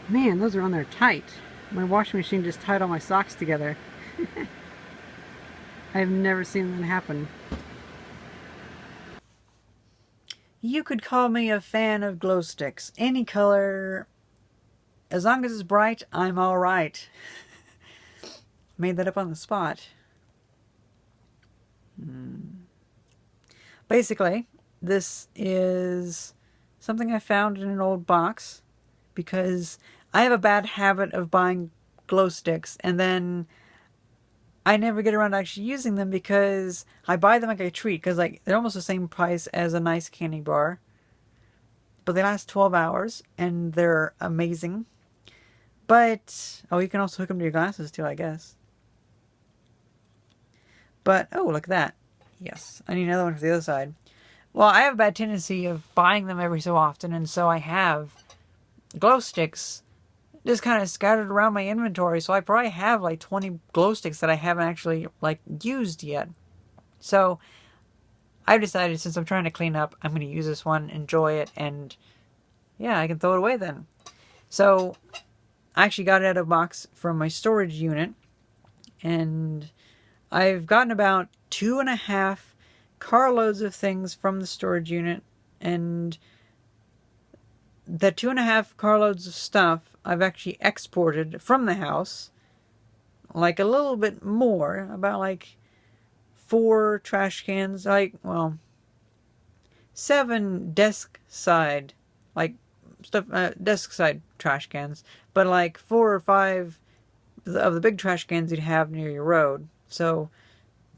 Man, those are on there tight. My washing machine just tied all my socks together. I've never seen that happen. You could call me a fan of glow sticks. Any color, as long as it's bright, I'm alright. Made that up on the spot. Basically, this is something I found in an old box because I have a bad habit of buying glow sticks and then I never get around to actually using them because I buy them like a treat because like they're almost the same price as a nice candy bar, but they last 12 hours and they're amazing. But oh, you can also hook them to your glasses too, I guess. But oh, look at that. Yes, I need another one for the other side. Well, I have a bad tendency of buying them every so often, and so I have glow sticks just kind of scattered around my inventory. So I probably have like 20 glow sticks that I haven't actually like used yet. So I've decided since I'm trying to clean up, I'm going to use this one, enjoy it, and yeah, I can throw it away then. So I actually got it out of a box from my storage unit, and I've gotten about 2.5 carloads of things from the storage unit, and the 2.5 carloads of stuff I've actually exported from the house, like a little bit more, about like 4 trash cans, like, well, 7 desk side, like stuff, desk side trash cans, but like 4 or 5 of the big trash cans you'd have near your road. So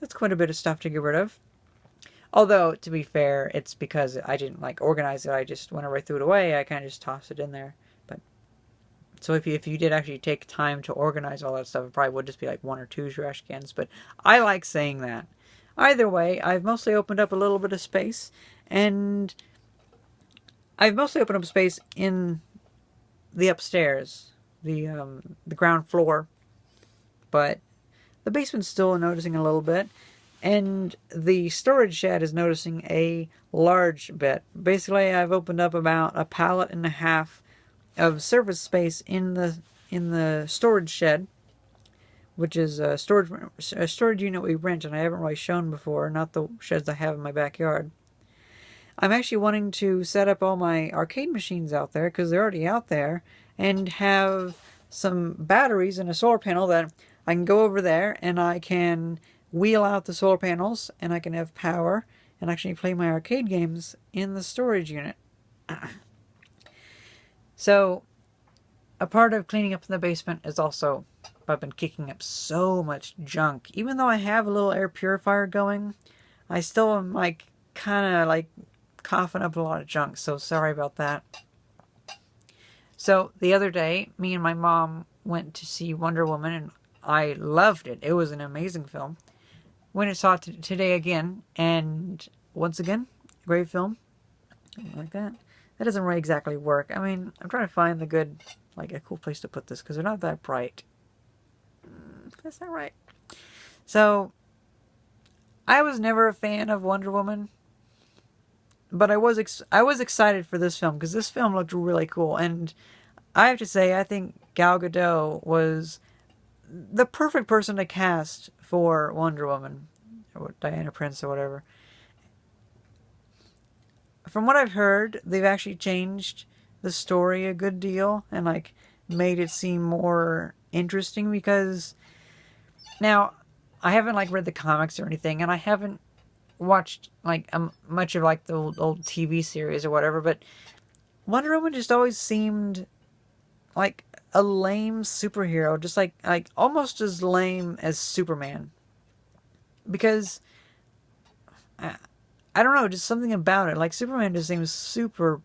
that's quite a bit of stuff to get rid of. Although, to be fair, it's because I didn't like organize it. I just, whenever I threw it away, I kind of just tossed it in there. But so if you did actually take time to organize all that stuff, it probably would just be like 1 or 2 trash cans. But I like saying that. Either way, I've mostly opened up a little bit of space, and I've mostly opened up space in the upstairs, the ground floor, but the basement's still noticing a little bit. And the storage shed is noticing a large bit. Basically, I've opened up about a pallet and a half of surface space in the storage shed, which is a storage unit we rent, and I haven't really shown before. Not the sheds I have in my backyard. I'm actually wanting to set up all my arcade machines out there because they're already out there, and have some batteries and a solar panel that I can go over there and I can wheel out the solar panels and I can have power and actually play my arcade games in the storage unit. So a part of cleaning up in the basement is also I've been kicking up so much junk. Even though I have a little air purifier going, I still am like kind of like coughing up a lot of junk. So sorry about that. So the other day, me and my mom went to see Wonder Woman, and I loved it. It was an amazing film. Went and saw it today again, and once again, great film. Like that. That doesn't really exactly work. I mean, I'm trying to find the good, like a cool place to put this because they're not that bright. That's not right. So, I was never a fan of Wonder Woman, but I was excited for this film because this film looked really cool, and I have to say I think Gal Gadot was the perfect person to cast for Wonder Woman, or Diana Prince or whatever. From what I've heard, they've actually changed the story a good deal and like made it seem more interesting because now I haven't like read the comics or anything, and I haven't watched like much of like the old TV series or whatever, but Wonder Woman just always seemed like a lame superhero, just like almost as lame as Superman. Because I don't know, just something about it. Like Superman just seems super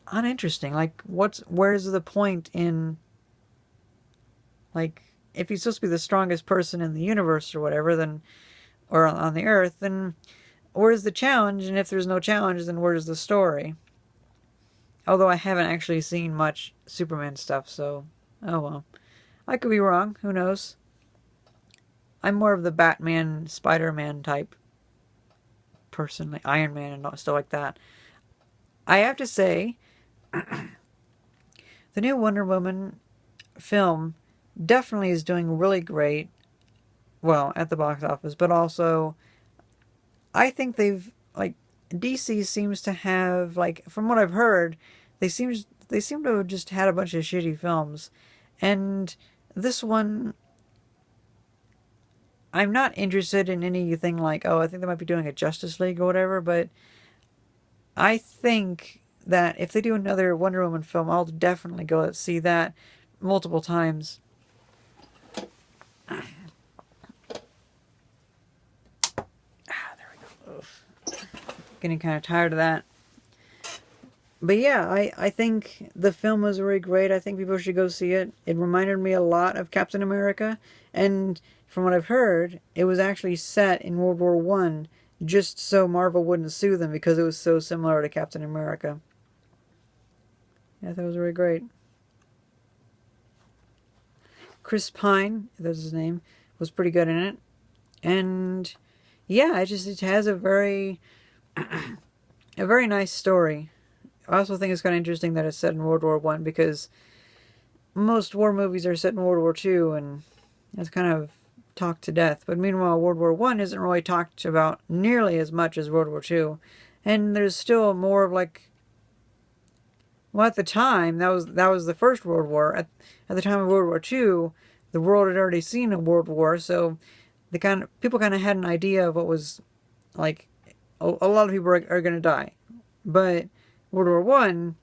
uninteresting. Like where's the point in like if he's supposed to be the strongest person in the universe or whatever, then or on the earth, then where's the challenge? And if there's no challenge, then where's the story? Although I haven't actually seen much Superman stuff, so oh well. I could be wrong, who knows? I'm more of the Batman, Spider-Man type person, like Iron Man and stuff like that. I have to say, the new Wonder Woman film definitely is doing really great, well, at the box office, but also I think they've, like, DC seems to have, like, from what I've heard, they seem to have just had a bunch of shitty films. And this one, I'm not interested in anything like, oh, I think they might be doing a Justice League or whatever, but I think that if they do another Wonder Woman film, I'll definitely go see that multiple times. There we go. Oof. Getting kind of tired of that. But yeah, I think the film was really great. I think people should go see it. It reminded me a lot of Captain America. And from what I've heard, it was actually set in World War One, just so Marvel wouldn't sue them because it was so similar to Captain America. Yeah, I thought it was really great. Chris Pine, that's his name, was pretty good in it. And yeah, it has a very nice story. I also think it's kind of interesting that it's set in World War One because most war movies are set in World War Two, and it's kind of talked to death. But meanwhile, World War One isn't really talked about nearly as much as World War Two, and there's still more of like, well, at the time that was the First World War. At the time of World War Two, the world had already seen a world war, so people kind of had an idea of what was like. A lot of people are going to die, but World War One,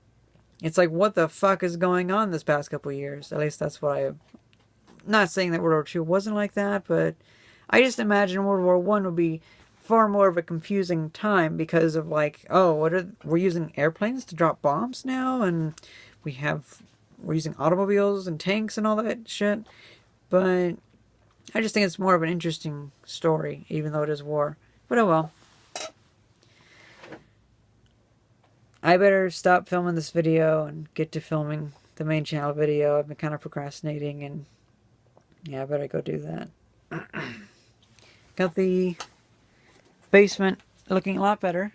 it's like, what the fuck is going on this past couple of years? At least that's what I'm not saying that World War Two wasn't like that, but I just imagine World War One would be far more of a confusing time because of like, oh, we're using airplanes to drop bombs now, and we're using automobiles and tanks and all that shit. But I just think it's more of an interesting story, even though it is war. But oh well. I better stop filming this video and get to filming the main channel video. I've been kind of procrastinating, and yeah, I better go do that. Got the basement looking a lot better.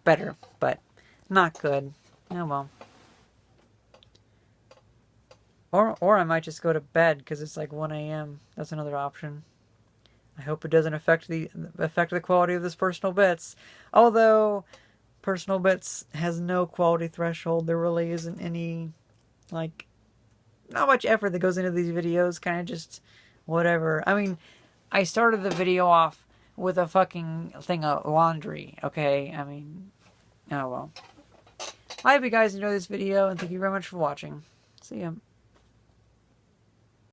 Better, but not good. Oh well. Or I might just go to bed because it's like 1 a.m. That's another option. I hope it doesn't affect the quality of this Personal Bits. Although Personal Bits has no quality threshold, there really isn't any, like, not much effort that goes into these videos. Kind of just whatever. I mean, I started the video off with a fucking thing of laundry. Okay, I mean, oh well. I hope you guys enjoyed this video, and thank you very much for watching. See ya.